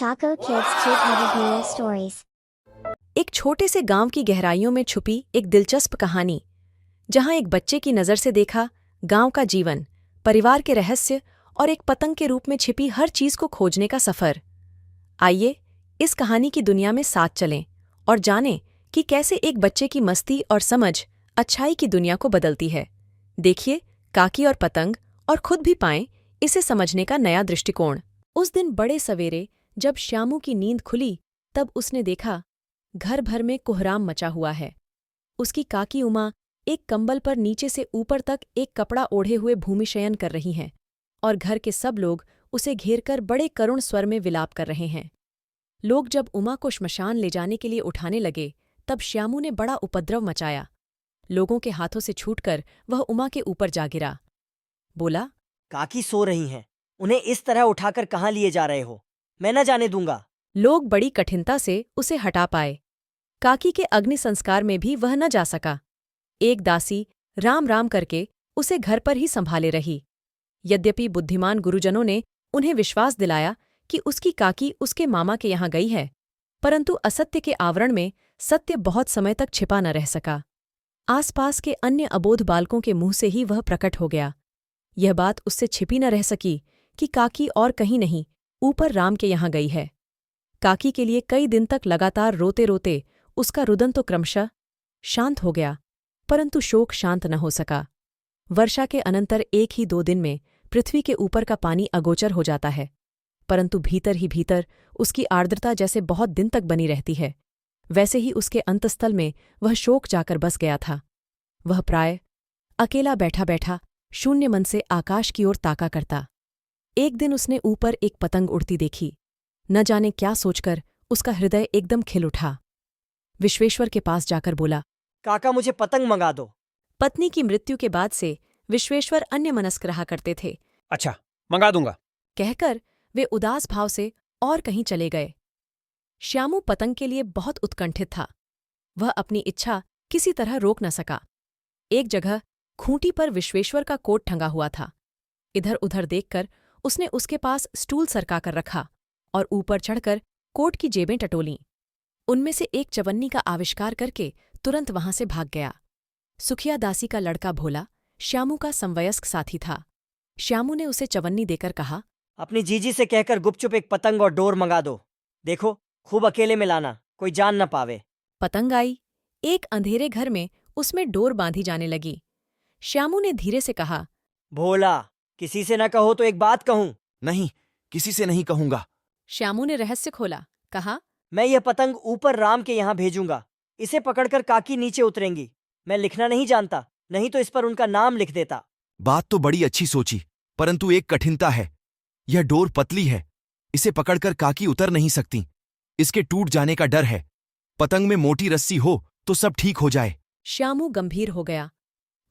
Taco Kids 2 Moral Stories. एक छोटे से गांव की गहराइयों में छुपी एक दिलचस्प कहानी, जहां एक बच्चे की नज़र से देखा गांव का जीवन, परिवार के रहस्य और एक पतंग के रूप में छिपी हर चीज को खोजने का सफर। आइए इस कहानी की दुनिया में साथ चलें और जानें कि कैसे एक बच्चे की मस्ती और समझ अच्छाई की दुनिया को बदलती है। देखिए काकी और पतंग और खुद भी पाएं इसे समझने का नया दृष्टिकोण। उस दिन बड़े सवेरे जब श्यामू की नींद खुली, तब उसने देखा घर भर में कोहराम मचा हुआ है। उसकी काकी उमा एक कंबल पर नीचे से ऊपर तक एक कपड़ा ओढ़े हुए भूमिशयन कर रही हैं और घर के सब लोग उसे घेरकर बड़े करुण स्वर में विलाप कर रहे हैं। लोग जब उमा को श्मशान ले जाने के लिए उठाने लगे, तब श्यामू ने बड़ा उपद्रव मचाया। लोगों के हाथों से छूटकर वह उमा के ऊपर जा गिरा। बोला, काकी सो रही हैं, उन्हें इस तरह उठाकर कहाँ लिए जा रहे हो? मैं न जाने दूंगा। लोग बड़ी कठिनता से उसे हटा पाए। काकी के अग्नि संस्कार में भी वह न जा सका। एक दासी राम राम करके उसे घर पर ही संभाले रही। यद्यपि बुद्धिमान गुरुजनों ने उन्हें विश्वास दिलाया कि उसकी काकी उसके मामा के यहाँ गई है, परंतु असत्य के आवरण में सत्य बहुत समय तक छिपा न रह सका। आसपास के अन्य अबोध बालकों के मुंह से ही वह प्रकट हो गया। यह बात उससे छिपी न रह सकी कि काकी और कहीं नहीं, ऊपर राम के यहाँ गई है। काकी के लिए कई दिन तक लगातार रोते रोते उसका रुदन तो क्रमशः शांत हो गया, परंतु शोक शांत न हो सका। वर्षा के अनंतर 1 ही 2 दिन में पृथ्वी के ऊपर का पानी अगोचर हो जाता है, परंतु भीतर ही भीतर उसकी आर्द्रता जैसे बहुत दिन तक बनी रहती है, वैसे ही उसके अंतस्थल में वह शोक जाकर बस गया था। वह प्राय अकेला बैठा बैठा शून्य मन से आकाश की ओर ताका करता। एक दिन उसने ऊपर एक पतंग उड़ती देखी। न जाने क्या सोचकर उसका हृदय एकदम खिल उठा। विश्वेश्वर के पास जाकर बोला, काका मुझे पतंग मंगा दो। पत्नी की मृत्यु के बाद से विश्वेश्वर अन्यमनस्क रहा करते थे। अच्छा, मंगा दूंगा। कहकर वे उदास भाव से और कहीं चले गए। श्यामू पतंग के लिए बहुत उत्कंठित था। वह अपनी इच्छा किसी तरह रोक न सका। एक जगह खूंटी पर विश्वेश्वर का कोट टंगा हुआ था। इधर उधर देखकर उसने उसके पास स्टूल सरका कर रखा और ऊपर चढ़कर कोट की जेबें टटोलीं। उनमें से एक चवन्नी का आविष्कार करके तुरंत वहां से भाग गया। सुखिया दासी का लड़का भोला श्यामू का समवयस्क साथी था। श्यामू ने उसे चवन्नी देकर कहा, अपनी जीजी से कहकर गुपचुप एक पतंग और डोर मंगा दो। देखो खूब अकेले में लाना, कोई जान न पावे। पतंग आई। एक अंधेरे घर में उसमें डोर बांधी जाने लगी। श्यामू ने धीरे से कहा, भोला, किसी से न कहो तो एक बात कहूं। नहीं, किसी से नहीं कहूंगा। श्यामू ने रहस्य खोला। कहा, मैं यह पतंग ऊपर राम के यहाँ भेजूंगा। इसे पकड़कर काकी नीचे उतरेंगी। मैं लिखना नहीं जानता, नहीं तो इस पर उनका नाम लिख देता। बात तो बड़ी अच्छी सोची, परंतु एक कठिनता है। यह डोर पतली है, इसे पकड़कर काकी उतर नहीं सकती। इसके टूट जाने का डर है। पतंग में मोटी रस्सी हो तो सब ठीक हो जाए। श्यामू गंभीर हो गया।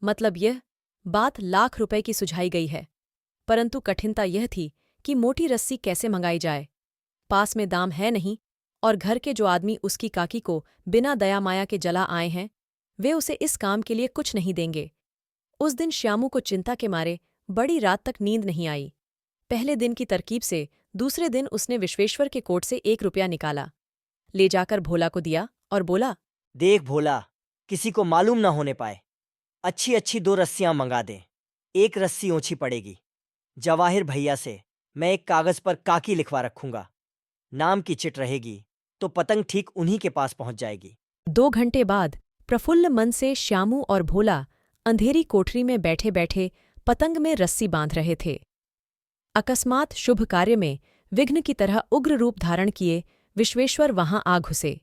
मतलब यह बात लाख रुपए की सुझाई गई है, परंतु कठिनता यह थी कि मोटी रस्सी कैसे मंगाई जाए। पास में दाम है नहीं, और घर के जो आदमी उसकी काकी को बिना दया माया के जला आए हैं, वे उसे इस काम के लिए कुछ नहीं देंगे। उस दिन श्यामू को चिंता के मारे बड़ी रात तक नींद नहीं आई। पहले दिन की तरकीब से दूसरे दिन उसने विश्वेश्वर के कोट से 1 रुपया निकाला, ले जाकर भोला को दिया और बोला, देख भोला, किसी को मालूम न होने पाए। अच्छी अच्छी 2 रस्सियां मंगा दे। एक रस्सी ओछी पड़ेगी। जवाहिर भैया से मैं एक कागज पर काकी लिखवा रखूंगा। नाम की चिट रहेगी तो पतंग ठीक उन्हीं के पास पहुंच जाएगी। 2 घंटे बाद प्रफुल्ल मन से श्यामू और भोला अंधेरी कोठरी में बैठे बैठे पतंग में रस्सी बांध रहे थे। अकस्मात शुभ कार्य में विघ्न की तरह उग्र रूप धारण किए विश्वेश्वर वहां आ घुसे।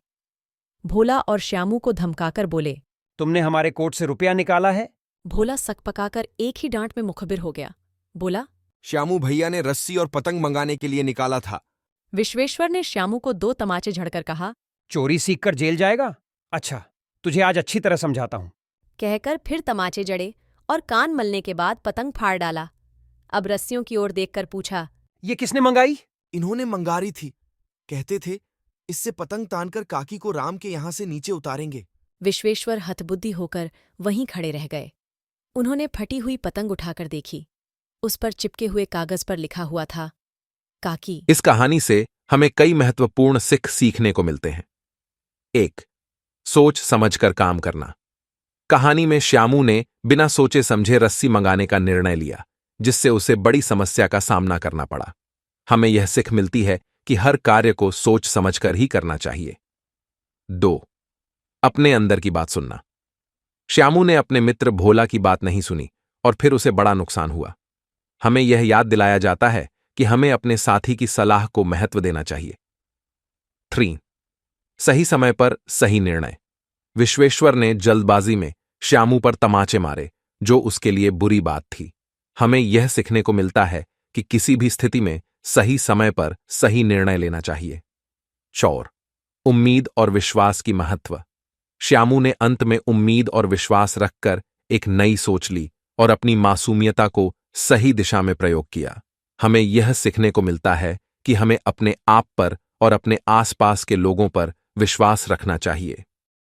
भोला और श्यामू को धमकाकर बोले, तुमने हमारे कोट से रुपया निकाला है? भोला सकपकाकर एक ही डांट में मुखबिर हो गया। बोला, श्यामू भैया ने रस्सी और पतंग मंगाने के लिए निकाला था। विश्वेश्वर ने श्यामू को 2 तमाचे झड़कर कहा, चोरी सीखकर जेल जाएगा? अच्छा, तुझे आज अच्छी तरह समझाता हूं। कहकर फिर तमाचे जड़े और कान मलने के बाद पतंग फाड़ डाला। अब रस्सियों की ओर देखकर पूछा, ये किसने मंगाई? इन्होंने मंगारी थी। कहते थे इससे पतंग तानकर काकी को राम के यहाँ से नीचे उतारेंगे। विश्वेश्वर हतबुद्धि होकर वहीं खड़े रह गए। उन्होंने फटी हुई पतंग उठाकर देखी। उस पर चिपके हुए कागज पर लिखा हुआ था, काकी। इस कहानी से हमें कई महत्वपूर्ण सीखने को मिलते हैं। 1. सोच समझकर काम करना। कहानी में श्यामू ने बिना सोचे समझे रस्सी मंगाने का निर्णय लिया, जिससे उसे बड़ी समस्या का सामना करना पड़ा। हमें यह सीख मिलती है कि हर कार्य को सोच समझकर ही करना चाहिए। 2. अपने अंदर की बात सुनना। श्यामू ने अपने मित्र भोला की बात नहीं सुनी और फिर उसे बड़ा नुकसान हुआ। हमें यह याद दिलाया जाता है कि हमें अपने साथी की सलाह को महत्व देना चाहिए। 3. सही समय पर सही निर्णय। विश्वेश्वर ने जल्दबाजी में श्यामू पर तमाचे मारे, जो उसके लिए बुरी बात थी। हमें यह सीखने को मिलता है कि किसी भी स्थिति में सही समय पर सही निर्णय लेना चाहिए। 4. उम्मीद और विश्वास की महत्व। श्यामू ने अंत में उम्मीद और विश्वास रखकर एक नई सोच ली और अपनी मासूमियता को सही दिशा में प्रयोग किया। हमें यह सीखने को मिलता है कि हमें अपने आप पर और अपने आसपास के लोगों पर विश्वास रखना चाहिए।